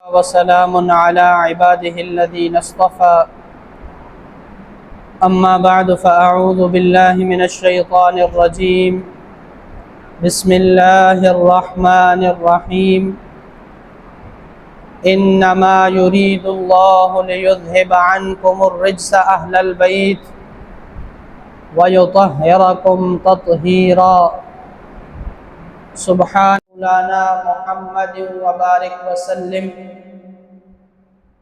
وسلام على عباده الذين اصطفى أما بعد فأعوذ بالله من الشيطان الرجيم بسم الله الرحمن الرحيم إنما يريد الله ليذهب عنكم الرجس أهل البيت ويطهركم تطهيرا سبحان مولانا محمد وبارك وسلم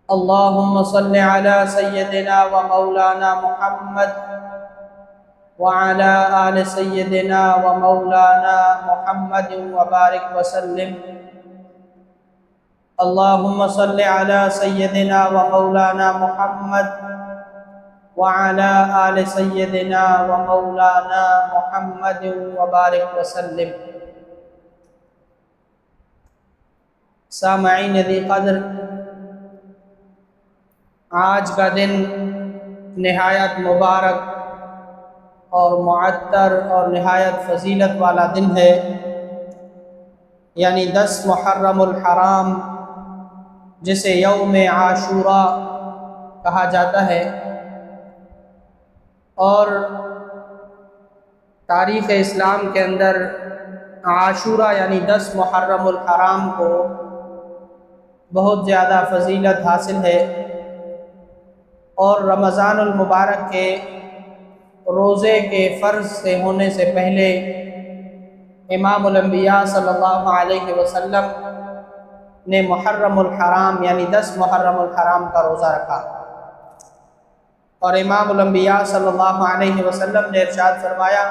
اللهم صل على سيدنا ومولانا محمد وعلى آل سيدنا ومولانا محمد وبارك وسلم اللهم صل على سيدنا ومولانا محمد وعلى آل سيدنا ومولانا محمد وبارك وسلم سامعین ذی قدر، آج کا دن نہایت مبارک اور معطر اور نہایت فضیلت والا دن ہے، یعنی 10 محرم الحرام، جسے یوم عاشوراء کہا جاتا ہے۔ اور تاریخ اسلام کے اندر عاشوراء یعنی 10 محرم الحرام کو بہت زیادہ فضیلت حاصل ہے، اور رمضان المبارک کے روزے کے فرض سے ہونے سے پہلے امام الانبیاء صلی اللہ علیہ وسلم نے محرم الحرام یعنی 10 محرم الحرام کا روزہ رکھا، اور امام الانبیاء صلی اللہ علیہ وسلم نے ارشاد فرمایا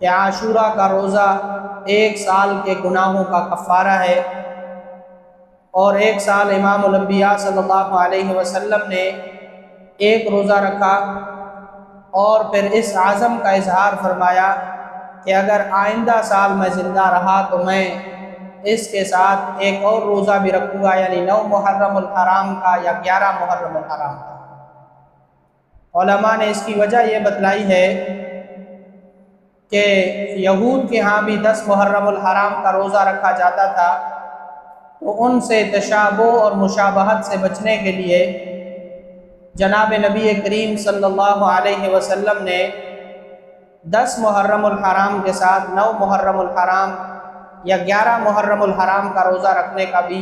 کہ عاشوراء کا روزہ 1 سال کے گناہوں کا کفارہ ہے، اور 1 سال امام الانبیاء صلی اللہ علیہ وسلم نے ایک روزہ رکھا، اور پھر اس عزم کا اظہار فرمایا کہ اگر آئندہ سال میں زندہ رہا تو میں اس کے ساتھ ایک اور روزہ بھی رکھوں گا، یعنی 9 محرم الحرام کا یا 11 محرم الحرام کا۔ علماء نے اس کی وجہ یہ بتلائی ہے کہ یہود کے ہاں بھی 10 محرم الحرام کا روزہ رکھا جاتا تھا، تو ان سے تشابہ اور مشابہت سے بچنے کے لیے جناب نبی کریم صلی اللہ علیہ وسلم نے 10 محرم الحرام کے ساتھ 9 محرم الحرام یا 11 محرم الحرام کا روزہ رکھنے کا بھی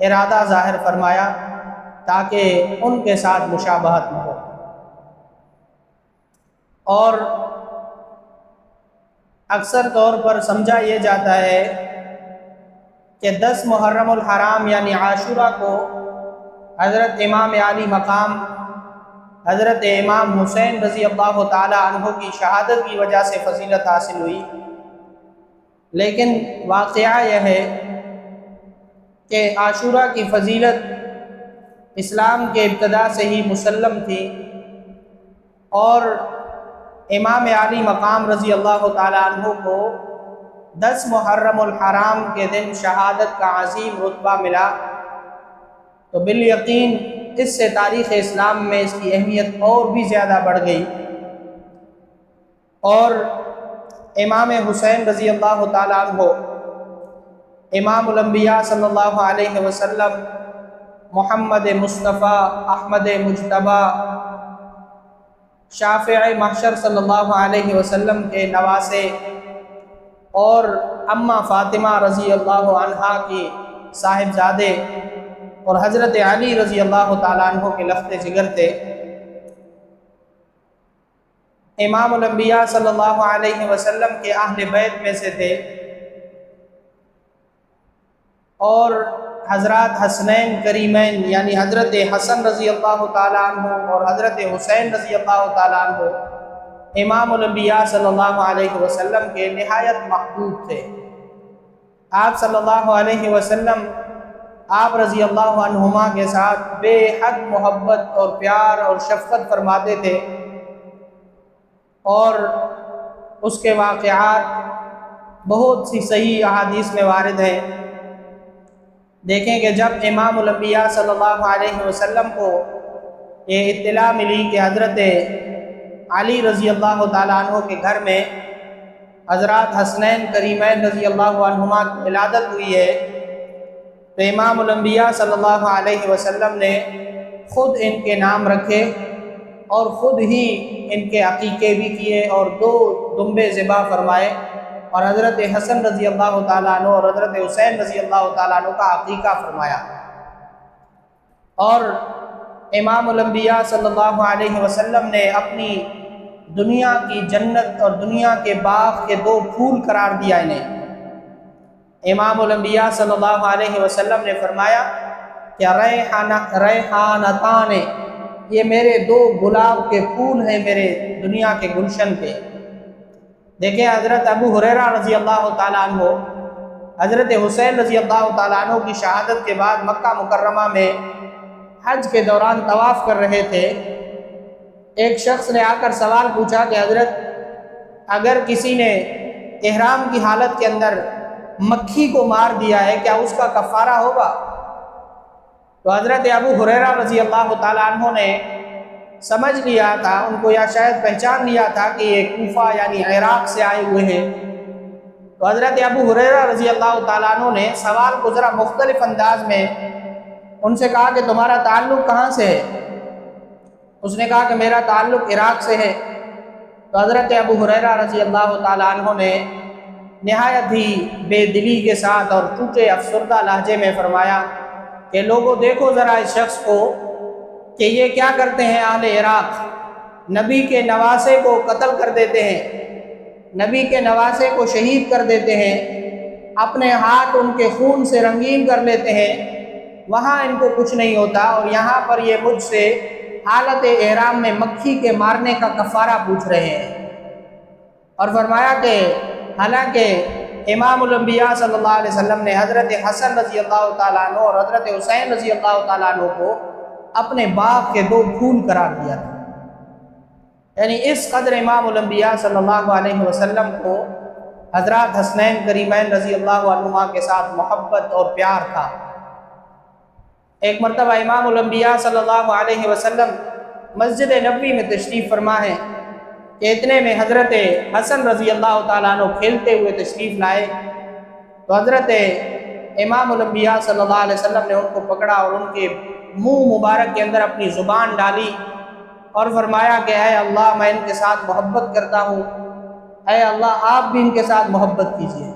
ارادہ ظاہر فرمایا، تاکہ ان کے ساتھ مشابہت نہ ہو۔ اور اکثر طور پر سمجھا یہ جاتا ہے کہ 10 محرم الحرام یعنی عاشوراء کو حضرت امام عالی مقام حضرت امام حسین رضی اللہ تعالی عنہ کی شہادت کی وجہ سے فضیلت حاصل ہوئی، لیکن واقعہ یہ ہے کہ عاشوراء کی فضیلت اسلام کے ابتدا سے ہی مسلم تھی، اور امام عالی مقام رضی اللہ تعالی عنہ کو 10 محرم الحرام کے دن شہادت کا عظیم رتبہ ملا، تو بالیقین اس سے تاریخ اسلام میں اس کی اہمیت اور بھی زیادہ بڑھ گئی، اور امام حسین رضی اللہ تعالیٰ عنہ امام الانبیاء صلی اللہ علیہ وسلم، محمد مصطفیٰ، احمد مجتبیٰ، شافع محشر صلی اللہ علیہ وسلم کے نواسے، اور اماں فاطمہ رضی اللہ عنہا کی صاحبزادے، اور حضرت علی رضی اللہ تعالیٰ عنہ کے لخت جگر تھے۔ امام الانبیاء صلی اللہ علیہ وسلم کے اہل بیت میں سے تھے، اور حضرات حسنین کریمین یعنی حضرت حسن رضی اللہ تعالیٰ عنہ اور حضرت حسین رضی اللہ تعالیٰ عنہ امام الانبیاء صلی اللہ علیہ وسلم کے نہایت محبوب تھے۔ آپ صلی اللہ علیہ وسلم آپ رضی اللہ عنہما کے ساتھ بے حد محبت اور پیار اور شفقت فرماتے تھے، اور اس کے واقعات بہت سی صحیح احادیث میں وارد ہیں۔ دیکھیں کہ جب امام الانبیاء صلی اللہ علیہ وسلم کو یہ اطلاع ملی کہ حضرت علی رضی اللہ تعالیٰ عنہ کے گھر میں حضرات حسنین کریمین رضی اللہ عنہما کی ولادت ہوئی ہے، تو امام الانبیاء صلی اللہ علیہ وسلم نے خود ان کے نام رکھے اور خود ہی ان کے عقیقے بھی کیے اور 2 دمبے ذبح فرمائے، اور حضرت حسن رضی اللہ تعالیٰ عنہ اور حضرت حسین رضی اللہ تعالیٰ عنہ کا عقیقہ فرمایا۔ اور امام الانبیاء صلی اللہ علیہ وسلم نے اپنی دنیا کی جنت اور دنیا کے باغ کے 2 پھول قرار دیا انہیں۔ امام الانبیاء صلی اللہ علیہ وسلم نے فرمایا کہ ریحانتان، یہ میرے 2 گلاب کے پھول ہیں میرے دنیا کے گلشن کے۔ دیکھیں حضرت ابو ہریرہ رضی اللہ تعالیٰ عنہ حضرت حسین رضی اللہ تعالیٰ عنہ کی شہادت کے بعد مکہ مکرمہ میں حج کے دوران طواف کر رہے تھے۔ ایک شخص نے آ کر سوال پوچھا کہ حضرت اگر کسی نے احرام کی حالت کے اندر مکھی کو مار دیا ہے کیا اس کا کفارہ ہوگا؟ تو حضرت ابو ہریرہ رضی اللہ تعالیٰ عنہ نے سمجھ لیا تھا، ان کو یا شاید پہچان لیا تھا کہ یہ کوفہ یعنی عراق سے آئے ہوئے ہیں۔ تو حضرت ابو ہریرہ رضی اللہ تعالیٰ عنہ نے سوال کو ذرا مختلف انداز میں ان سے کہا کہ تمہارا تعلق کہاں سے ہے؟ اس نے کہا کہ میرا تعلق عراق سے ہے۔ تو حضرت ابو ہریرہ رضی اللہ تعالیٰ عنہ نے نہایت ہی بے دلی کے ساتھ اور ٹوٹے افسردہ لہجے میں فرمایا کہ لوگوں دیکھو ذرا اس شخص کو کہ یہ کیا کرتے ہیں اہل عراق، نبی کے نواسے کو قتل کر دیتے ہیں، نبی کے نواسے کو شہید کر دیتے ہیں، اپنے ہاتھ ان کے خون سے رنگین کر لیتے ہیں، وہاں ان کو کچھ نہیں ہوتا، اور یہاں پر یہ مجھ سے حالت احرام میں مکھی کے مارنے کا کفارہ پوچھ رہے ہیں۔ اور فرمایا کہ حالانکہ امام الانبیاء صلی اللہ علیہ وسلم نے حضرت حسن رضی اللہ تعالیٰ عنہ اور حضرت حسین رضی اللہ تعالیٰ عنہ کو اپنے باغ کے 2 پھول قرار دیا تھا، یعنی اس قدر امام الانبیاء صلی اللہ علیہ وسلم کو حضرات حسنین کریمین رضی اللہ عنہما کے ساتھ محبت اور پیار تھا۔ ایک مرتبہ امام الانبیاء صلی اللہ علیہ وسلم مسجد نبوی میں تشریف فرما ہے کہ اتنے میں حضرت حسن رضی اللہ تعالیٰ عنہ کھیلتے ہوئے تشریف لائے، تو حضرت امام الانبیاء صلی اللہ علیہ وسلم نے ان کو پکڑا اور ان کے منہ مبارک کے اندر اپنی زبان ڈالی اور فرمایا کہ اے اللہ میں ان کے ساتھ محبت کرتا ہوں، اے اللہ آپ بھی ان کے ساتھ محبت کیجئے،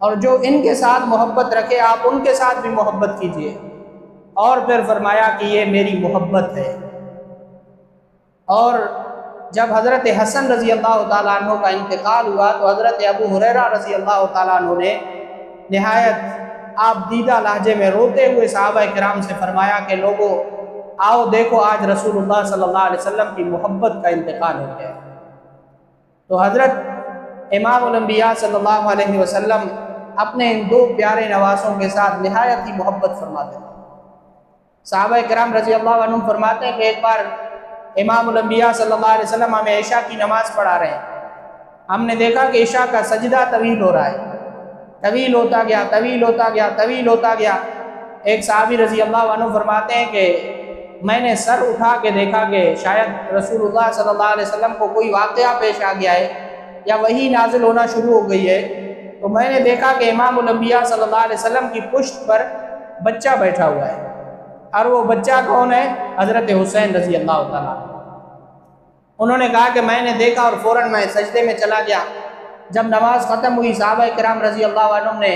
اور جو ان کے ساتھ محبت رکھے آپ ان کے ساتھ بھی محبت کیجئے، اور پھر فرمایا کہ یہ میری محبت ہے۔ اور جب حضرت حسن رضی اللہ تعالیٰ عنہ کا انتقال ہوا تو حضرت ابو ہریرہ رضی اللہ تعالیٰ عنہ نے نہایت آپ دیدہ لہجے میں روتے ہوئے صحابہ کرام سے فرمایا کہ لوگوں آؤ دیکھو آج رسول اللہ صلی اللہ علیہ وسلم کی محبت کا انتقال ہو گیا۔ تو حضرت امام الانبیاء صلی اللہ علیہ وسلم اپنے ان 2 پیارے نواسوں کے ساتھ نہایت ہی محبت فرماتے ہیں۔ صحابہ کرام رضی اللہ عنہم فرماتے ہیں کہ ایک بار امام الانبیاء صلی اللہ علیہ وسلم ہمیں عشاء کی نماز پڑھا رہے ہیں، ہم نے دیکھا کہ عشاء کا سجدہ طویل ہو رہا ہے، طویل ہوتا گیا طویل ہوتا گیا طویل ہوتا گیا۔ ایک صحابی رضی اللہ عنہ فرماتے ہیں کہ میں نے سر اٹھا کے دیکھا کہ شاید رسول اللہ صلی اللہ علیہ وسلم کو کوئی واقعہ پیش آ گیا ہے یا وحی نازل ہونا شروع ہو گئی ہے، تو میں نے دیکھا کہ امام الانبیاء صلی اللہ علیہ وسلم کی پشت پر بچہ بیٹھا ہوا ہے، اور وہ بچہ کون ہے؟ حضرت حسین رضی اللہ تعالیٰ۔ انہوں نے کہا کہ میں نے دیکھا اور فوراً میں سجدے میں چلا گیا۔ جب نماز ختم ہوئی صحابہ کرام رضی اللہ عنہم نے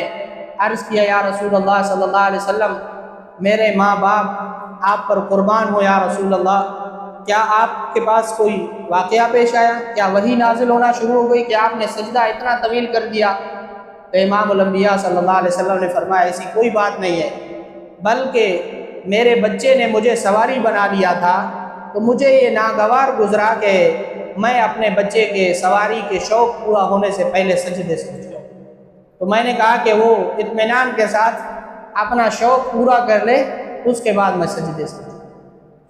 عرض کیا یا رسول اللہ صلی اللہ علیہ وسلم میرے ماں باپ آپ پر قربان ہو یا رسول اللہ، کیا آپ کے پاس کوئی واقعہ پیش آیا؟ کیا وحی نازل ہونا شروع ہو گئی کہ آپ نے سجدہ اتنا طویل کر دیا؟ تو امام الانبیاء صلی اللہ علیہ وسلم نے فرمایا ایسی کوئی بات نہیں ہے، بلکہ میرے بچے نے مجھے سواری بنا لیا تھا تو مجھے یہ ناگوار گزرا کہ میں اپنے بچے کے سواری کے شوق پورا ہونے سے پہلے سجدے سے اٹھ جاؤں۔ تو میں نے کہا کہ وہ اطمینان کے ساتھ اپنا شوق پورا کر لے، اس کے بعد میں سجدے سے اٹھوں۔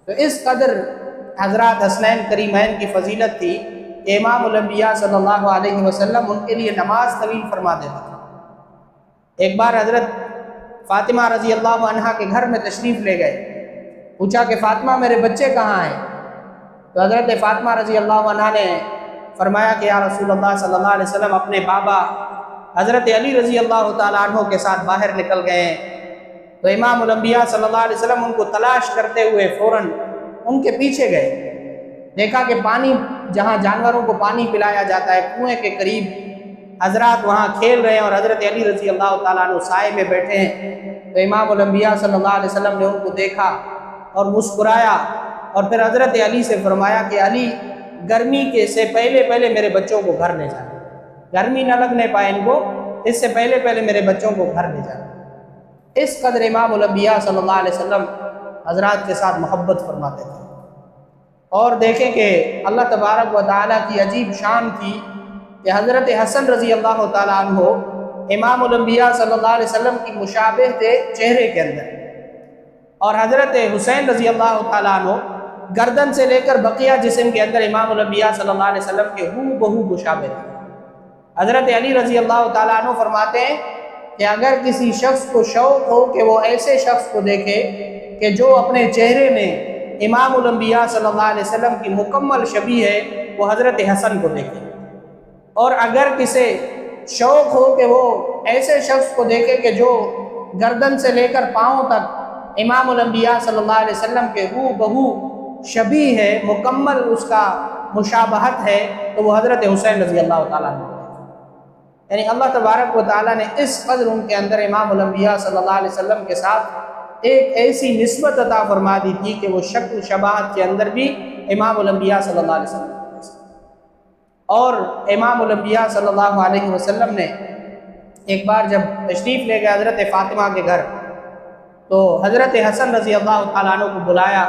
تو اس قدر حضرات حسنین کریمین کی فضیلت تھی کہ امام الانبیاء صلی اللہ علیہ وسلم ان کے لیے نماز طویل فرما دیتے تھے۔ ایک بار حضرت فاطمہ رضی اللہ عنہا کے گھر میں تشریف لے گئے، پوچھا کہ فاطمہ میرے بچے کہاں ہیں؟ تو حضرت فاطمہ رضی اللہ عنہا نے فرمایا کہ یا رسول اللہ صلی اللہ علیہ وسلم اپنے بابا حضرت علی رضی اللہ تعالیٰ عنہ کے ساتھ باہر نکل گئے ہیں۔ تو امام الانبیاء صلی اللہ علیہ وسلم ان کو تلاش کرتے ہوئے فوراً ان کے پیچھے گئے. دیکھا کہ پانی جہاں جانوروں کو پانی پلایا جاتا ہے کنویں کے قریب حضرات وہاں کھیل رہے ہیں اور حضرت علی رضی اللہ تعالیٰ عنہ سائے میں بیٹھے ہیں. تو امام الانبیاء صلی اللہ علیہ وسلم نے ان کو دیکھا اور مسکرایا اور پھر حضرت علی سے فرمایا کہ علی گرمی کے سے پہلے میرے بچوں کو گھر لے جائیں، گرمی نہ لگنے پائے ان کو، اس سے پہلے میرے بچوں کو گھر لے جائیں. اس قدر امام الانبیاء صلی اللہ علیہ وسلم حضرات کے ساتھ محبت فرماتے تھے. اور دیکھیں کہ اللہ تبارک و تعالیٰ کی عجیب شان تھی کہ حضرت حسن رضی اللہ تعالیٰ عنہ امام الانبیاء صلی اللہ علیہ وسلم کی مشابہ تھے چہرے کے اندر، اور حضرت حسین رضی اللہ تعالیٰ عنہ گردن سے لے کر بقیہ جسم کے اندر امام الانبیاء صلی اللہ علیہ وسلم کے ہو بہو مشابہ تھے. حضرت علی رضی اللہ تعالیٰ عنہ فرماتے ہیں کہ اگر کسی شخص کو شوق ہو کہ وہ ایسے شخص کو دیکھے کہ جو اپنے چہرے میں امام الانبیاء صلی اللہ علیہ وسلم کی مکمل شبیہ ہے، وہ حضرت حسن کو دیکھے. اور اگر کسی شوق ہو کہ وہ ایسے شخص کو دیکھے کہ جو گردن سے لے کر پاؤں تک امام الانبیاء صلی اللہ علیہ وسلم کے ہو بہو شبیہ ہے، مکمل اس کا مشابہت ہے، تو وہ حضرت حسین رضی اللہ تعالیٰ عنہ. یعنی اللہ تبارک و تعالیٰ نے اس قدر ان کے اندر امام الانبیاء صلی اللہ علیہ وسلم کے ساتھ ایک ایسی نسبت عطا فرما دی تھی کہ وہ شکل شباہت کے اندر بھی امام الانبیاء صلی اللہ علیہ وسلم. اور امام الانبیاء صلی اللہ علیہ وسلم نے ایک بار جب تشریف لے گئے حضرت فاطمہ کے گھر، تو حضرت حسن رضی اللہ تعالیٰ عنہ کو بلایا.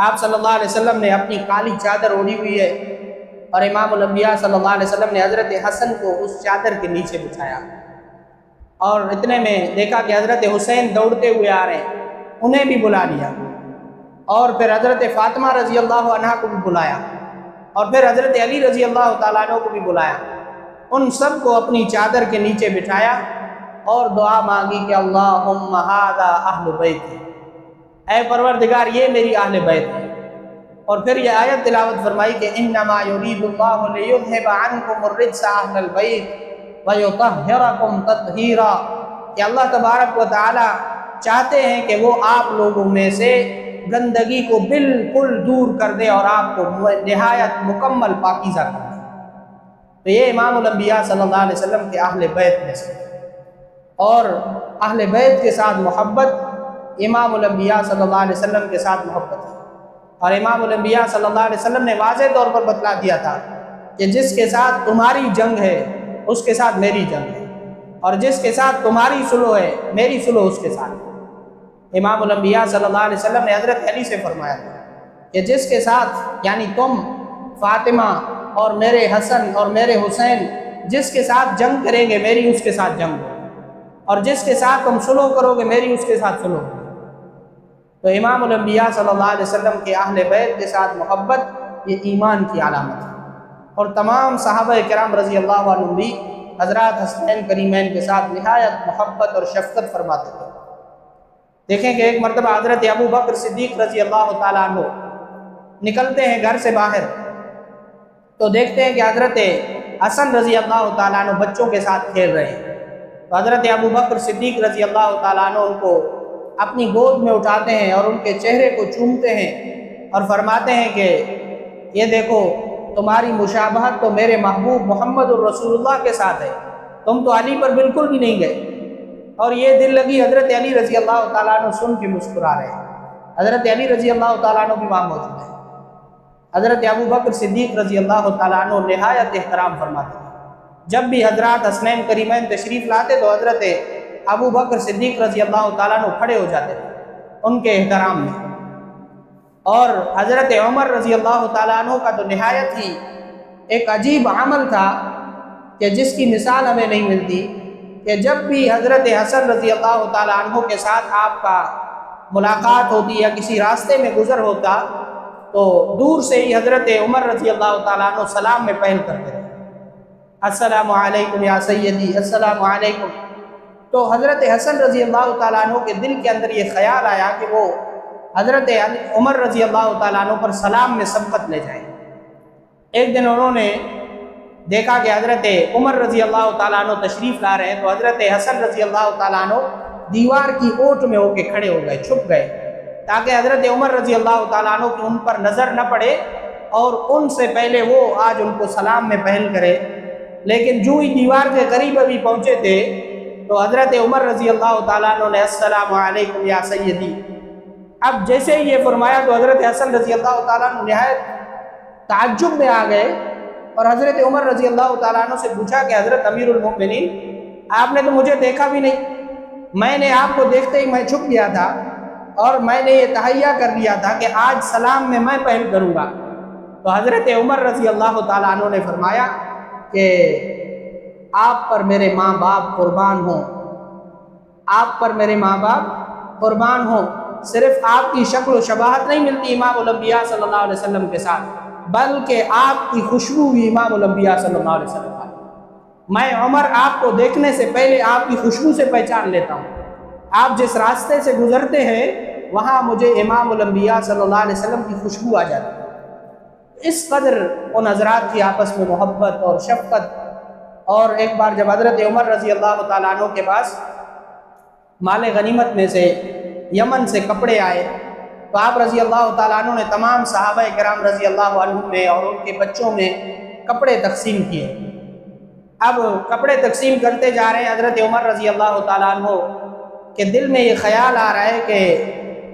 آپ صلی اللہ علیہ وسلم نے اپنی کالی چادر اوڑھی ہوئی ہے اور امام الانبیاء صلی اللہ علیہ وسلم نے حضرت حسن کو اس چادر کے نیچے بچھایا. اور اتنے میں دیکھا کہ حضرت حسین دوڑتے ہوئے آ رہے ہیں، انہیں بھی بلا لیا. اور پھر حضرت فاطمہ رضی اللہ عنہا کو بھی بلایا، اور پھر حضرت علی رضی اللہ تعالیٰ عنہ کو بھی بلایا. ان سب کو اپنی چادر کے نیچے بٹھایا اور دعا مانگی کہ اللہم ھذا اہل بیتی، اے پروردگار یہ میری اہل بیت ہے. اور پھر یہ آیت تلاوت فرمائی کہ انما یرید اللہ لیذھب عنکم الرجس اہل البیت ویطہرکم تطہیرا، کہ اللہ تبارک و تعالی چاہتے ہیں کہ وہ آپ لوگوں میں سے گندگی کو بالکل دور کر دے اور آپ کو نہایت مکمل پاکیزہ کر دے. تو یہ امام الانبیاء صلی اللہ علیہ وسلم کے اہل بیت میں سے. اور اہل بیت کے ساتھ محبت امام الانبیاء صلی اللہ علیہ وسلم کے ساتھ محبت ہے. اور امام الانبیاء صلی اللہ علیہ وسلم نے واضح طور پر بتلا دیا تھا کہ جس کے ساتھ تمہاری جنگ ہے اس کے ساتھ میری جنگ ہے، اور جس کے ساتھ تمہاری صلح ہے میری صلح اس کے ساتھ. امام الانبیاء صلی اللہ علیہ وسلم نے حضرت علی سے فرمایا تھا کہ جس کے ساتھ یعنی تم فاطمہ اور میرے حسن اور میرے حسین جس کے ساتھ جنگ کریں گے میری اس کے ساتھ جنگ ہو، اور جس کے ساتھ تم صلح کرو گے میری اس کے ساتھ صلح ہو. تو امام الانبیاء صلی اللہ علیہ وسلم کے اہل بیت کے ساتھ محبت یہ ایمان کی علامت ہے. اور تمام صحابہ کرام رضی اللہ عنہم بھی حضرات حسنین کریمین کے ساتھ نہایت محبت اور شفقت فرماتے تھے. دیکھیں کہ ایک مرتبہ حضرت ابو بکر صدیق رضی اللہ تعالیٰ عنہ نکلتے ہیں گھر سے باہر، تو دیکھتے ہیں کہ حضرت حسن رضی اللہ تعالیٰ عنہ بچوں کے ساتھ کھیل رہے ہیں. تو حضرت ابو بکر صدیق رضی اللہ تعالیٰ عنہ ان کو اپنی گود میں اٹھاتے ہیں اور ان کے چہرے کو چومتے ہیں اور فرماتے ہیں کہ یہ دیکھو تمہاری مشابہت تو میرے محبوب محمد الرسول اللہ کے ساتھ ہے، تم تو علی پر بالکل بھی نہیں گئے. اور یہ دل لگی حضرت علی رضی اللہ تعالیٰ عنہ سن کے مسکرا رہے ہیں. حضرت علی رضی اللہ تعالیٰ عنہ بھی وہاں موجود ہیں. حضرت ابو بکر صدیق رضی اللہ تعالیٰ عنہ نہایت احترام فرماتے ہیں. جب بھی حضرات حسنین کریمین تشریف لاتے تو حضرت ابو بکر صدیق رضی اللہ تعالیٰ عنہ کھڑے ہو جاتے تھے ان کے احترام میں. اور حضرت عمر رضی اللہ تعالیٰ عنہ کا تو نہایت ہی ایک عجیب عمل تھا کہ جس کی مثال ہمیں نہیں ملتی، کہ جب بھی حضرت حسن رضی اللہ تعالیٰ عنہ کے ساتھ آپ کا ملاقات ہوتی یا کسی راستے میں گزر ہوتا تو دور سے ہی حضرت عمر رضی اللہ تعالیٰ عنہ سلام میں پہل کرتے تھے، السلام علیکم یا سیدی، السلام علیکم. تو حضرت حسن رضی اللہ تعالیٰ عنہ کے دل کے اندر یہ خیال آیا کہ وہ حضرت عمر رضی اللہ تعالیٰ عنہ پر سلام میں سبقت لے جائیں. ایک دن انہوں نے دیکھا کہ حضرت عمر رضی اللہ تعالیٰ عنہ تشریف لا رہے ہیں، تو حضرت حسن رضی اللہ تعالیٰ عنہ دیوار کی اوٹ میں ہو کے کھڑے ہو گئے، چھپ گئے، تاکہ حضرت عمر رضی اللہ تعالیٰ عنہ کی ان پر نظر نہ پڑے اور ان سے پہلے وہ آج ان کو سلام میں پہل کرے۔ لیکن جو ہی دیوار کے قریب ابھی پہنچے تھے تو حضرت عمر رضی اللہ تعالیٰ عنہ نے السلام علیکم یا سیدی، اب جیسے ہی یہ فرمایا تو حضرت حسن رضی اللہ تعالیٰ عنہ نہایت تعجب میں آ گئے اور حضرت عمر رضی اللہ تعالیٰ عنہ سے پوچھا کہ حضرت امیر المؤمنین، آپ نے تو مجھے دیکھا بھی نہیں، میں نے آپ کو دیکھتے ہی میں چھپ گیا تھا اور میں نے یہ تہیہ کر لیا تھا کہ آج سلام میں پہل کروں گا۔ تو حضرت عمر رضی اللہ تعالیٰ عنہ نے فرمایا کہ آپ پر میرے ماں باپ قربان ہوں، آپ پر میرے ماں باپ قربان ہوں، صرف آپ کی شکل و شباہت نہیں ملتی امام الانبیاء صلی اللہ علیہ وسلم کے ساتھ، بلکہ آپ کی خوشبو بھی امام الانبیاء صلی اللہ علیہ وسلم کا۔ میں عمر آپ کو دیکھنے سے پہلے آپ کی خوشبو سے پہچان لیتا ہوں، آپ جس راستے سے گزرتے ہیں وہاں مجھے امام الانبیاء صلی اللہ علیہ وسلم کی خوشبو آ جاتی ہے۔ اس قدر ان حضرات کی آپس میں محبت اور شفقت۔ اور ایک بار جب حضرت عمر رضی اللہ تعالیٰ عنہ کے پاس مال غنیمت میں سے یمن سے کپڑے آئے تو آپ رضی اللہ تعالیٰ عنہ نے تمام صحابہ کرام رضی اللہ عنہ میں اور ان کے بچوں میں کپڑے تقسیم کیے۔ اب کپڑے تقسیم کرتے جا رہے ہیں حضرت عمر رضی اللہ تعالیٰ عنہ کے دل میں یہ خیال آ رہا ہے کہ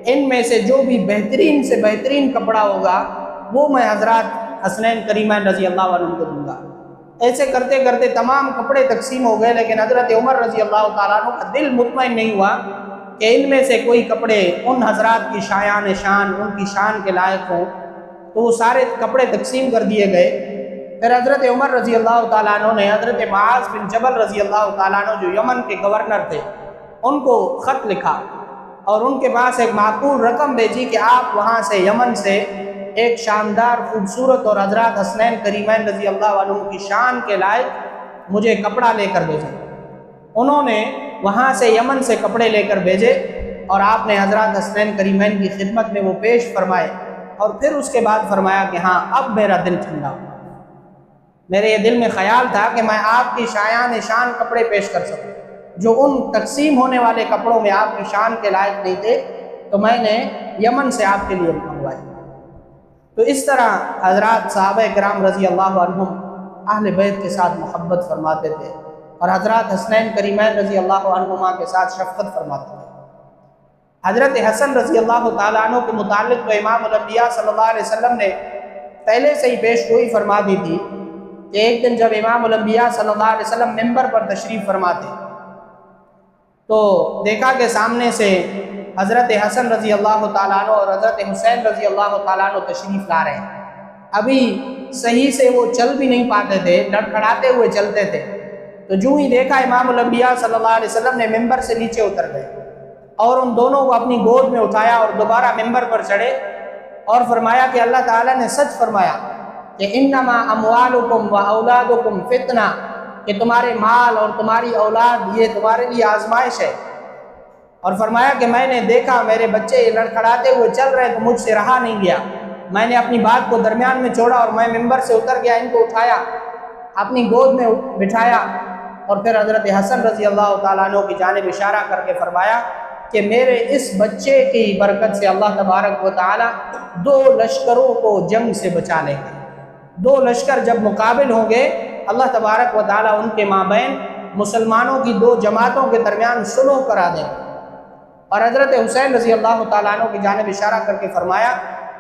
ان میں سے جو بھی بہترین سے بہترین کپڑا ہوگا وہ میں حضرات حسنین کریمین رضی اللہ عنہ کو دوں گا۔ ایسے کرتے کرتے تمام کپڑے تقسیم ہو گئے، لیکن حضرت عمر رضی اللہ تعالیٰ عنہ کا دل مطمئن نہیں ہوا کہ ان میں سے کوئی کپڑے ان حضرات کی شایان شان، ان کی شان کے لائق ہوں، تو وہ سارے کپڑے تقسیم کر دیے گئے۔ پھر حضرت عمر رضی اللہ تعالیٰ عنہ نے حضرت معاذ بن جبل رضی اللہ تعالیٰ عنہ جو یمن کے گورنر تھے ان کو خط لکھا اور ان کے پاس ایک معقول رقم بھیجی کہ آپ وہاں سے یمن سے ایک شاندار خوبصورت اور حضرات حسنین کریمین رضی اللہ عنہ کی شان کے لائق مجھے کپڑا لے کر بھیجیں۔ انہوں نے وہاں سے یمن سے کپڑے لے کر بھیجے اور آپ نے حضرات حسنین کریمین کی خدمت میں وہ پیش فرمائے، اور پھر اس کے بعد فرمایا کہ ہاں اب میرا دل ٹھنڈا ہوا، میرے یہ دل میں خیال تھا کہ میں آپ کی شایان شان کپڑے پیش کر سکوں جو ان تقسیم ہونے والے کپڑوں میں آپ کی شان کے لائق نہیں تھے، تو میں نے یمن سے آپ کے لیے منگوائے۔ تو اس طرح حضرات صحابہ کرام رضی اللہ عنہم اہل بیت کے ساتھ محبت فرماتے تھے اور حضرات حسنین کریمین رضی اللہ عنہما کے ساتھ شفقت فرماتے تھے۔ حضرت حسن رضی اللہ تعالیٰ عنہ کے متعلق تو امام الانبیاء صلی اللہ علیہ وسلم نے پہلے سے ہی پیش گوئی فرما دی تھی کہ ایک دن جب امام الانبیاء صلی اللہ علیہ وسلم ممبر پر تشریف فرماتے تو دیکھا کہ سامنے سے حضرت حسن رضی اللہ تعالیٰ عنہ اور حضرت حسین رضی اللہ تعالیٰ عنہ تشریف لا رہے ہیں۔ ابھی صحیح سے وہ چل بھی نہیں پاتے تھے، لڑکھڑاتے ہوئے چلتے تھے، تو جو ہی دیکھا امام الانبیاء صلی اللہ علیہ وسلم نے ممبر سے نیچے اتر گئے اور ان دونوں کو اپنی گود میں اٹھایا اور دوبارہ ممبر پر چڑھے اور فرمایا کہ اللہ تعالیٰ نے سچ فرمایا کہ انما اموالکم و اولادکم فتنہ، کہ تمہارے مال اور تمہاری اولاد یہ تمہارے لیے آزمائش ہے، اور فرمایا کہ میں نے دیکھا میرے بچے لڑکھڑاتے ہوئے چل رہے تو مجھ سے رہا نہیں گیا، میں نے اپنی بات کو درمیان میں چھوڑا اور میں ممبر سے اتر گیا، ان کو اٹھایا اپنی گود میں بٹھایا اور پھر حضرت حسن رضی اللہ تعالیٰ عنہ کی جانب اشارہ کر کے فرمایا کہ میرے اس بچے کی برکت سے اللہ تبارک و تعالیٰ 2 لشکروں کو جنگ سے بچا لیں گے۔ 2 لشکر جب مقابل ہوں گے اللہ تبارک و تعالیٰ ان کے مابین مسلمانوں کی 2 جماعتوں کے درمیان صلح کرا دیں گے۔ اور حضرت حسین رضی اللہ تعالیٰ عنہ کی جانب اشارہ کر کے فرمایا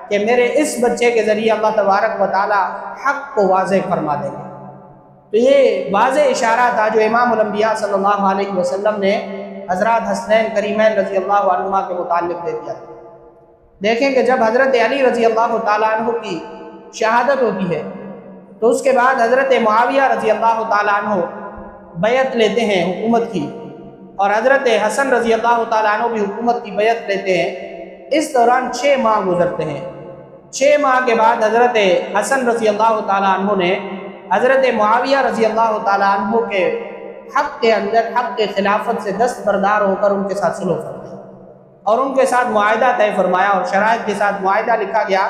کہ میرے اس بچے کے ذریعے اللہ تبارک و تعالیٰ حق کو واضح فرما دیں گے۔ تو یہ واضح اشارہ تھا جو امام الانبیاء صلی اللہ علیہ وسلم نے حضرات حسنین کریمین رضی اللہ عنہما کے متعلق دے دیا تھا۔ دیکھیں کہ جب حضرت علی رضی اللہ تعالیٰ عنہ کی شہادت ہوتی ہے تو اس کے بعد حضرت معاویہ رضی اللہ تعالیٰ عنہ بیعت لیتے ہیں حکومت کی، اور حضرت حسن رضی اللہ تعالیٰ عنہ بھی حکومت کی بیعت لیتے ہیں۔ اس دوران 6 ماہ گزرتے ہیں۔ 6 ماہ کے بعد حضرت حسن رضی اللہ تعالیٰ عنہ نے حضرت معاویہ رضی اللہ تعالیٰ عنہ کے حق کے اندر حق کے خلافت سے دستبردار ہو کر ان کے ساتھ صلح فرمائی اور ان کے ساتھ معاہدہ طے فرمایا اور شرائط کے ساتھ معاہدہ لکھا گیا،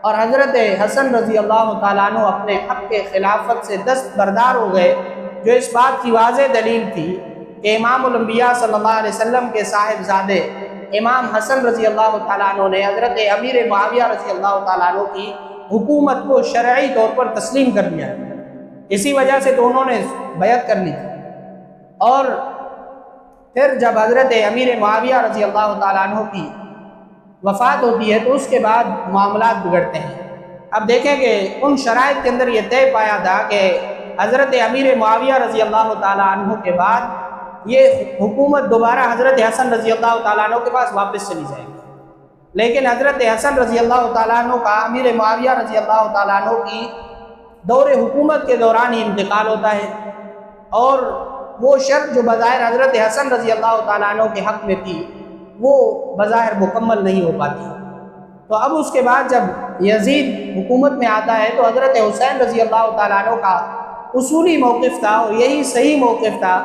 اور حضرت حسن رضی اللہ تعالیٰ عنہ اپنے حق کے خلافت سے دستبردار ہو گئے، جو اس بات کی واضح دلیل تھی کہ امام الانبیاء صلی اللہ علیہ وسلم کے صاحبزادے امام حسن رضی اللہ تعالیٰ عنہ نے حضرت امیر معاویہ رضی اللہ تعالیٰ عنہ کی حکومت کو شرعی طور پر تسلیم کر لیا، اسی وجہ سے تو انہوں نے بیعت کر لی۔ اور پھر جب حضرت امیر معاویہ رضی اللہ تعالیٰ عنہ کی وفات ہوتی ہے تو اس کے بعد معاملات بگڑتے ہیں۔ اب دیکھیں کہ ان شرائط کے اندر یہ طے پایا تھا کہ حضرت امیر معاویہ رضی اللہ تعالیٰ عنہ کے بعد یہ حکومت دوبارہ حضرت حسن رضی اللہ تعالیٰ عنہ کے پاس واپس چلی جائے گی، لیکن حضرت حسن رضی اللہ تعالیٰ عنہ کا امیر معاویہ رضی اللہ تعالیٰ عنہ کی دور حکومت کے دوران ہی انتقال ہوتا ہے، اور وہ شرط جو بظاہر حضرت حسن رضی اللہ تعالیٰ عنہ کے حق میں تھی وہ بظاہر مکمل نہیں ہو پاتی۔ تو اب اس کے بعد جب یزید حکومت میں آتا ہے تو حضرت حسین رضی اللہ تعالیٰ عنہ کا اصولی موقف تھا، اور یہی صحیح موقف تھا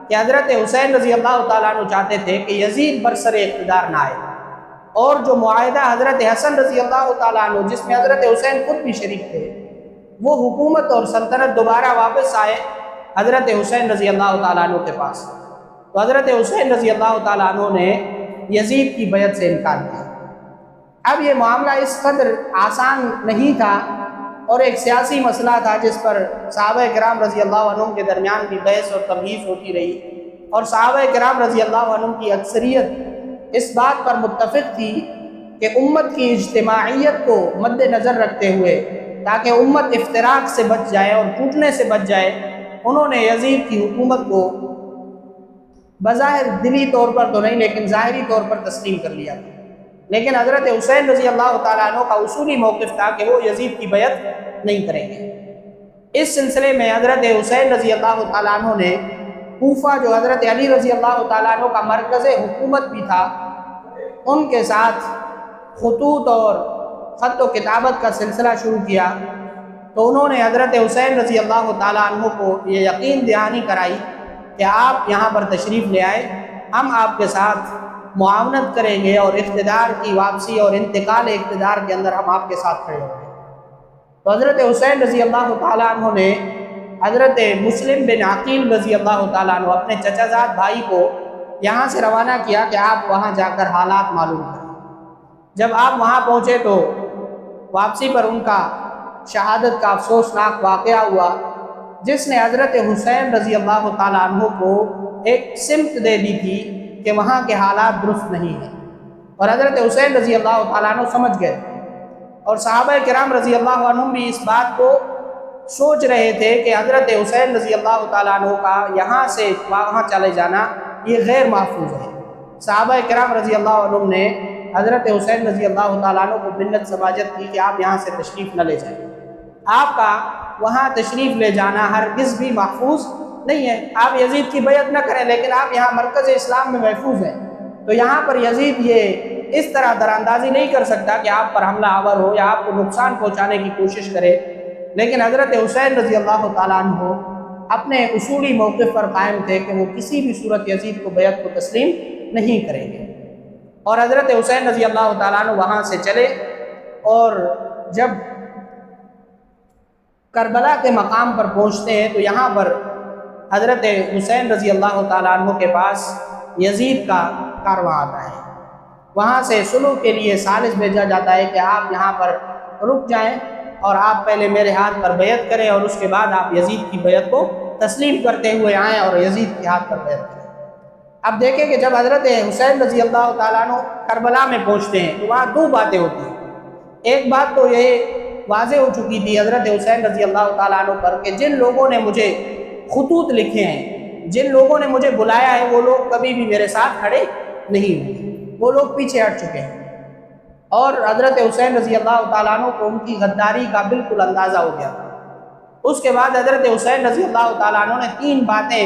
کہ حضرت حسین رضی اللہ تعالیٰ عنہ چاہتے تھے کہ یزید برسر اقتدار نہ آئے، اور جو معاہدہ حضرت حسن رضی اللہ تعالیٰ عنہ جس میں حضرت حسین خود بھی شریک تھے وہ حکومت اور سلطنت دوبارہ واپس آئے حضرت حسین رضی اللہ تعالیٰ عنہ کے پاس۔ تو حضرت حسین رضی اللہ تعالیٰ عنہ نے یزید کی بیعت سے انکار کیا۔ اب یہ معاملہ اس قدر آسان نہیں تھا، اور ایک سیاسی مسئلہ تھا جس پر صحابہ کرام رضی اللہ عنہ کے درمیان بھی بحث اور تبحیث ہوتی رہی، اور صحابہ کرام رضی اللہ عنہ کی اکثریت اس بات پر متفق تھی کہ امت کی اجتماعیت کو مد نظر رکھتے ہوئے تاکہ امت افتراق سے بچ جائے اور ٹوٹنے سے بچ جائے، انہوں نے یزید کی حکومت کو بظاہر دلی طور پر تو نہیں لیکن ظاہری طور پر تسلیم کر لیا تھا۔ لیکن حضرت حسین رضی اللہ تعالیٰ عنہ کا اصولی موقف تھا کہ وہ یزید کی بیعت نہیں کریں گے۔ اس سلسلے میں حضرت حسین رضی اللہ تعالیٰ عنہ نے کوفہ جو حضرت علی رضی اللہ تعالیٰ عنہ کا مرکز حکومت بھی تھا ان کے ساتھ خطوط اور خط و کتابت کا سلسلہ شروع کیا، تو انہوں نے حضرت حسین رضی اللہ تعالیٰ عنہ کو یہ یقین دہانی کرائی کہ آپ یہاں پر تشریف لے آئے، ہم آپ کے ساتھ معاونت کریں گے اور اقتدار کی واپسی اور انتقال اقتدار کے اندر ہم آپ کے ساتھ کھڑے ہوں گے۔ تو حضرت حسین رضی اللہ تعالیٰ عنہ نے حضرت مسلم بن عقیل رضی اللہ تعالیٰ عنہ اپنے چچا زاد بھائی کو یہاں سے روانہ کیا کہ آپ وہاں جا کر حالات معلوم کریں۔ جب آپ وہاں پہنچے تو واپسی پر ان کا شہادت کا افسوسناک واقعہ ہوا، جس نے حضرت حسین رضی اللہ تعالیٰ عنہ کو ایک سمت دے دی تھی کہ وہاں کے حالات درست نہیں ہیں، اور حضرت حسین رضی اللہ تعالیٰ عنہ سمجھ گئے، اور صحابہ کرام رضی اللہ عنہ بھی اس بات کو سوچ رہے تھے کہ حضرت حسین رضی اللہ تعالیٰ عنہ کا یہاں سے وہاں چلے جانا یہ غیر محفوظ ہے۔ صحابہ کرام رضی اللہ عنہ نے حضرت حسین رضی اللہ تعالیٰ عنہ کو منت سماجت کی کہ آپ یہاں سے تشریف نہ لے جائیں، آپ کا وہاں تشریف لے جانا ہرگز بھی محفوظ نہیں ہے، آپ یزید کی بیعت نہ کریں لیکن آپ یہاں مرکز اسلام میں محفوظ ہیں، تو یہاں پر یزید یہ اس طرح دراندازی نہیں کر سکتا کہ آپ پر حملہ آور ہو یا آپ کو نقصان پہنچانے کی کوشش کرے۔ لیکن حضرت حسین رضی اللہ تعالیٰ عنہ اپنے اصولی موقف پر قائم تھے کہ وہ کسی بھی صورت یزید کو بیعت کو تسلیم نہیں کریں گے، اور حضرت حسین رضی اللہ تعالیٰ عنہ وہاں سے چلے، اور جب کربلا کے مقام پر پہنچتے ہیں تو یہاں پر حضرت حسین رضی اللہ تعالیٰ عنہ کے پاس یزید کا کارواں آتا ہے، وہاں سے صلح کے لیے سالس بھیجا جاتا ہے کہ آپ یہاں پر رک جائیں اور آپ پہلے میرے ہاتھ پر بیعت کریں، اور اس کے بعد آپ یزید کی بیعت کو تسلیم کرتے ہوئے آئیں اور یزید کے ہاتھ پر بیعت کریں۔ اب دیکھیں کہ جب حضرت حسین رضی اللہ تعالیٰ عنہ کربلا میں پہنچتے ہیں تو وہاں دو باتیں ہوتی ہیں۔ ایک بات تو یہ واضح ہو چکی تھی حضرت حسین رضی اللہ تعالیٰ عنہ پر کہ جن لوگوں نے مجھے خطوط لکھے ہیں، جن لوگوں نے مجھے بلایا ہے، وہ لوگ کبھی بھی میرے ساتھ کھڑے نہیں ہوئے، وہ لوگ پیچھے ہٹ چکے ہیں، اور حضرت حسین رضی اللہ تعالیٰ عنہ کو ان کی غداری کا بالکل اندازہ ہو گیا۔ اس کے بعد حضرت حسین رضی اللہ تعالیٰ عنہ نے تین باتیں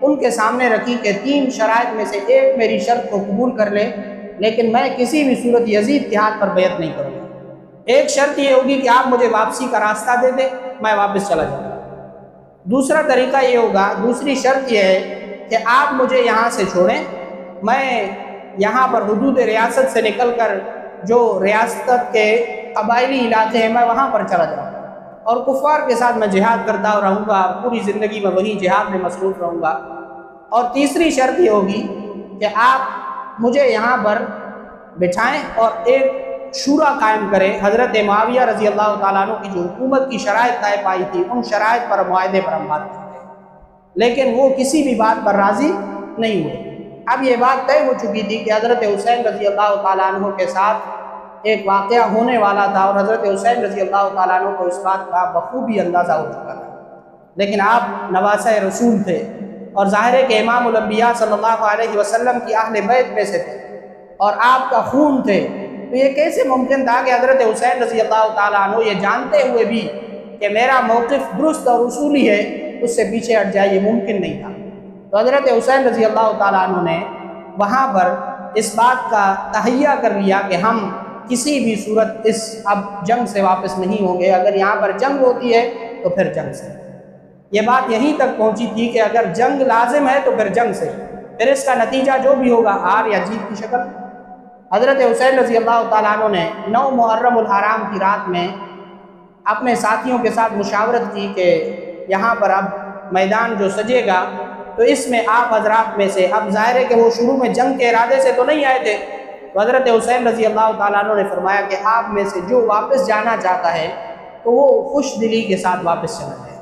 ان کے سامنے رکھی کہ تین شرائط میں سے ایک میری شرط کو قبول کر لے، لیکن میں کسی بھی صورت یزید کے ہاتھ پر بیعت نہیں کروں گا۔ ایک شرط یہ ہوگی کہ آپ مجھے واپسی کا راستہ دے دیں، میں واپس چلا جاؤں گا۔ دوسرا طریقہ یہ ہوگا، دوسری شرط یہ ہے کہ آپ مجھے یہاں سے چھوڑیں، میں یہاں پر حدود ریاست سے نکل کر جو ریاست کے قبائلی علاقے ہیں میں وہاں پر چلا جاؤں گا، اور کفار کے ساتھ میں جہاد کرتا رہوں گا، پوری زندگی میں وہی جہاد میں مصروف رہوں گا۔ اور تیسری شرط یہ ہوگی کہ آپ مجھے یہاں پر بٹھائیں اور ایک شورا قائم کریں۔ حضرت معاویہ رضی اللہ تعالیٰ عنہ کی جو حکومت کی شرائط طے پائی تھی، ان شرائط پر معاہدے پر ہم بات کرتے ہیں، لیکن وہ کسی بھی بات پر راضی نہیں ہوئے۔ اب یہ بات طے ہو چکی تھی کہ حضرت حسین رضی اللہ تعالیٰ عنہ کے ساتھ ایک واقعہ ہونے والا تھا، اور حضرت حسین رضی اللہ تعالیٰ عنہ کو اس بات کا بخوبی اندازہ ہو چکا تھا، لیکن آپ نواسہ رسول تھے اور ظاہر ہے کہ امام الانبیاء صلی اللہ علیہ وسلم کی اہل بیت میں سے تھے اور آپ کا خون تھے، تو یہ کیسے ممکن تھا کہ حضرت حسین رضی اللہ تعالیٰ عنہ یہ جانتے ہوئے بھی کہ میرا موقف درست اور اصولی ہے اس سے پیچھے ہٹ جائے؟ یہ ممکن نہیں تھا۔ تو حضرت حسین رضی اللہ تعالیٰ عنہ نے وہاں پر اس بات کا تہیہ کر لیا کہ ہم کسی بھی صورت اس اب جنگ سے واپس نہیں ہوں گے، اگر یہاں پر جنگ ہوتی ہے تو پھر جنگ سے۔ یہ بات یہیں تک پہنچی تھی کہ اگر جنگ لازم ہے تو پھر جنگ سے، پھر اس کا نتیجہ جو بھی ہوگا ہار یا جیت کی شکل۔ حضرت حسین رضی اللہ تعالیٰ عنہ نے 9 محرم الحرام کی رات میں اپنے ساتھیوں کے ساتھ مشاورت کی کہ یہاں پر اب میدان جو سجے گا تو اس میں آپ حضرات میں سے، اب ظاہر ہے کہ وہ شروع میں جنگ کے ارادے سے تو نہیں آئے تھے، تو حضرت حسین رضی اللہ تعالیٰ عنہ نے فرمایا کہ آپ میں سے جو واپس جانا چاہتا ہے تو وہ خوش دلی کے ساتھ واپس چلا جائے،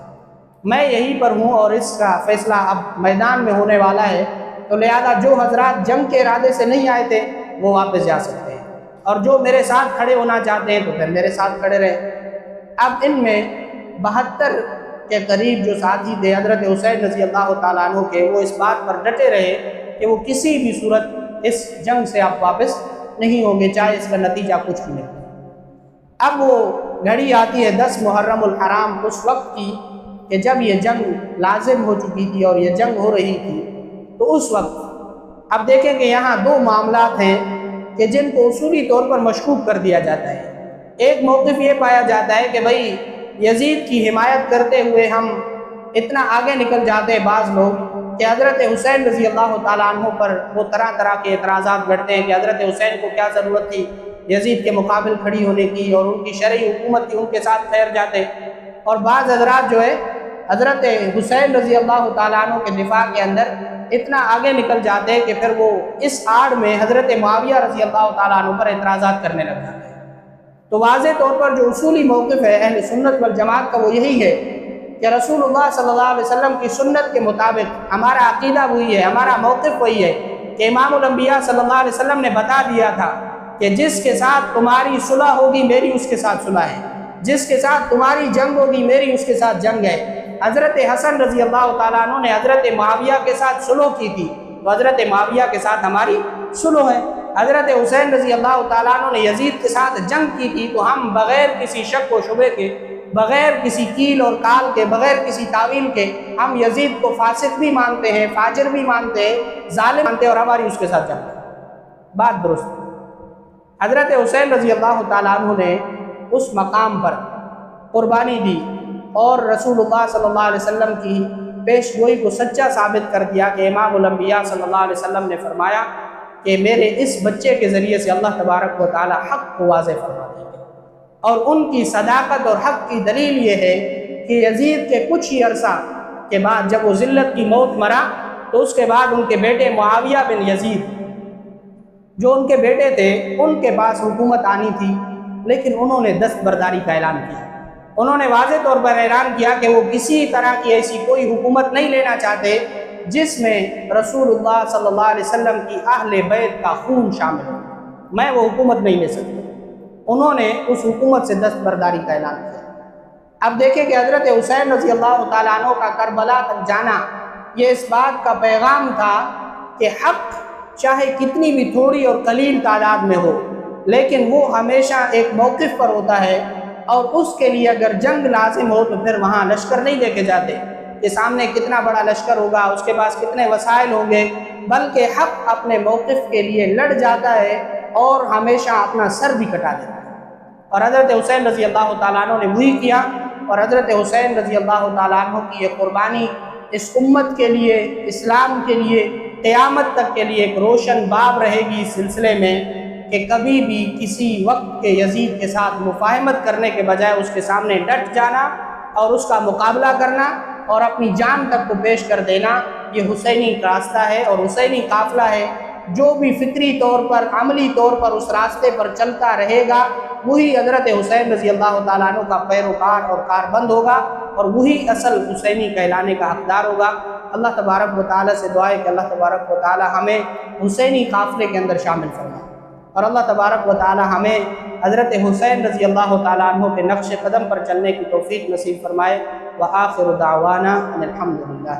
میں یہیں پر ہوں اور اس کا فیصلہ اب میدان میں ہونے والا ہے، تو لہذا جو حضرات جنگ کے ارادے سے نہیں آئے تھے وہ واپس جا سکتے ہیں، اور جو میرے ساتھ کھڑے ہونا چاہتے ہیں تو پھر میرے ساتھ کھڑے رہے۔ اب ان میں 72 کے قریب جو ساتھی تھے حضرت حسین رضی اللہ تعالیٰ عنہ کے، وہ اس بات پر ڈٹے رہے کہ وہ کسی بھی صورت اس جنگ سے آپ واپس نہیں ہوں گے، چاہے اس کا نتیجہ کچھ بھی نہیں۔ اب وہ گھڑی آتی ہے 10 محرم الحرام اس وقت کی کہ جب یہ جنگ لازم ہو چکی تھی اور یہ جنگ ہو رہی تھی، تو اس وقت اب دیکھیں کہ یہاں 2 معاملات ہیں کہ جن کو اصولی طور پر مشکوک کر دیا جاتا ہے۔ ایک موقف یہ پایا جاتا ہے کہ بھئی یزید کی حمایت کرتے ہوئے ہم اتنا آگے نکل جاتے ہیں بعض لوگ کہ حضرت حسین رضی اللہ تعالیٰ عنہ پر وہ طرح طرح کے اعتراضات گھڑتے ہیں کہ حضرت حسین کو کیا ضرورت تھی یزید کے مقابل کھڑی ہونے کی، اور ان کی شرعی حکومت تھی، ان کے ساتھ ٹھہر جاتے۔ اور بعض حضرات جو ہے حضرت حسین رضی اللہ تعالیٰ عنہ کے دفاع کے اندر اتنا آگے نکل جاتے ہیں کہ پھر وہ اس آڑ میں حضرت معاویہ رضی اللہ تعالیٰ عنہ پر اعتراضات کرنے لگ جاتے ہیں۔ تو واضح طور پر جو اصولی موقف ہے اہل سنت والجماعت کا وہ یہی ہے کہ رسول اللہ صلی اللہ علیہ وسلم کی سنت کے مطابق ہمارا عقیدہ وہی ہے، ہمارا موقف وہی ہے کہ امام الانبیاء صلی اللہ علیہ وسلم نے بتا دیا تھا کہ جس کے ساتھ تمہاری صلح ہوگی میری اس کے ساتھ صلح ہے، جس کے ساتھ تمہاری جنگ ہوگی میری اس کے ساتھ جنگ ہے۔ حضرت حسن رضی اللہ تعالیٰ عنہ نے حضرت معاویہ کے ساتھ صلح کی تھی، تو حضرت معاویہ کے ساتھ ہماری صلح ہے۔ حضرت حسین رضی اللہ تعالیٰ عنہ نے یزید کے ساتھ جنگ کی تھی، تو ہم بغیر کسی شک و شبے کے، بغیر کسی کیل اور کال کے، بغیر کسی تعویل کے ہم یزید کو فاسق بھی مانتے ہیں، فاجر بھی مانتے ہیں، ظالم مانتے ہیں، اور ہماری اس کے ساتھ جنگ ہے۔ بات درست۔ حضرت حسین رضی اللہ تعالیٰ عنہ نے اس مقام پر قربانی دی اور رسول اللہ صلی اللہ علیہ وسلم کی پیش گوئی کو سچا ثابت کر دیا کہ امام الانبیاء صلی اللہ علیہ وسلم نے فرمایا کہ میرے اس بچے کے ذریعے سے اللہ تبارک و تعالی حق کو واضح فرما دیں گے، اور ان کی صداقت اور حق کی دلیل یہ ہے کہ یزید کے کچھ ہی عرصہ کے بعد جب وہ ذلت کی موت مرا تو اس کے بعد ان کے بیٹے معاویہ بن یزید جو ان کے بیٹے تھے ان کے پاس حکومت آنی تھی، لیکن انہوں نے دستبرداری کا اعلان کیا۔ انہوں نے واضح طور پر اعلان کیا کہ وہ کسی طرح کی ایسی کوئی حکومت نہیں لینا چاہتے جس میں رسول اللہ صلی اللہ علیہ وسلم کی اہل بیت کا خون شامل ہو، میں وہ حکومت نہیں لے سکتا۔ انہوں نے اس حکومت سے دستبرداری کا اعلان کیا۔ اب دیکھیں کہ حضرت حسین رضی اللہ تعالیٰ عنہ کا کربلا تک جانا یہ اس بات کا پیغام تھا کہ حق چاہے کتنی بھی تھوڑی اور قلیل تعداد میں ہو، لیکن وہ ہمیشہ ایک موقف پر ہوتا ہے، اور اس کے لیے اگر جنگ لازم ہو تو پھر وہاں لشکر نہیں دیکھے جاتے کہ سامنے کتنا بڑا لشکر ہوگا، اس کے پاس کتنے وسائل ہوں گے، بلکہ حق اپنے موقف کے لیے لڑ جاتا ہے اور ہمیشہ اپنا سر بھی کٹا دیتا ہے۔ اور حضرت حسین رضی اللہ تعالیٰ عنہ نے وہی کیا، اور حضرت حسین رضی اللہ تعالیٰ عنہ کی یہ قربانی اس امت کے لیے، اسلام کے لیے، قیامت تک کے لیے ایک روشن باب رہے گی اس سلسلے میں کہ کبھی بھی کسی وقت کے یزید کے ساتھ مفاہمت کرنے کے بجائے اس کے سامنے ڈٹ جانا اور اس کا مقابلہ کرنا اور اپنی جان تک کو پیش کر دینا، یہ حسینی راستہ ہے اور حسینی قافلہ ہے۔ جو بھی فطری طور پر، عملی طور پر اس راستے پر چلتا رہے گا، وہی حضرت حسین رضی اللہ تعالیٰ عنہ کا پیروکار اور کاربند ہوگا، اور وہی اصل حسینی کہلانے کا حقدار ہوگا۔ اللہ تبارک و تعالیٰ سے دعا ہے کہ اللہ تبارک و تعالیٰ ہمیں حسینی قافلے کے اندر شامل فرمائے، اور اللہ تبارک و تعالیٰ ہمیں حضرت حسین رضی اللہ تعالیٰ عنہ کے نقش قدم پر چلنے کی توفیق نصیب فرمائے۔ وآخر دعوانا ان الحمد للہ۔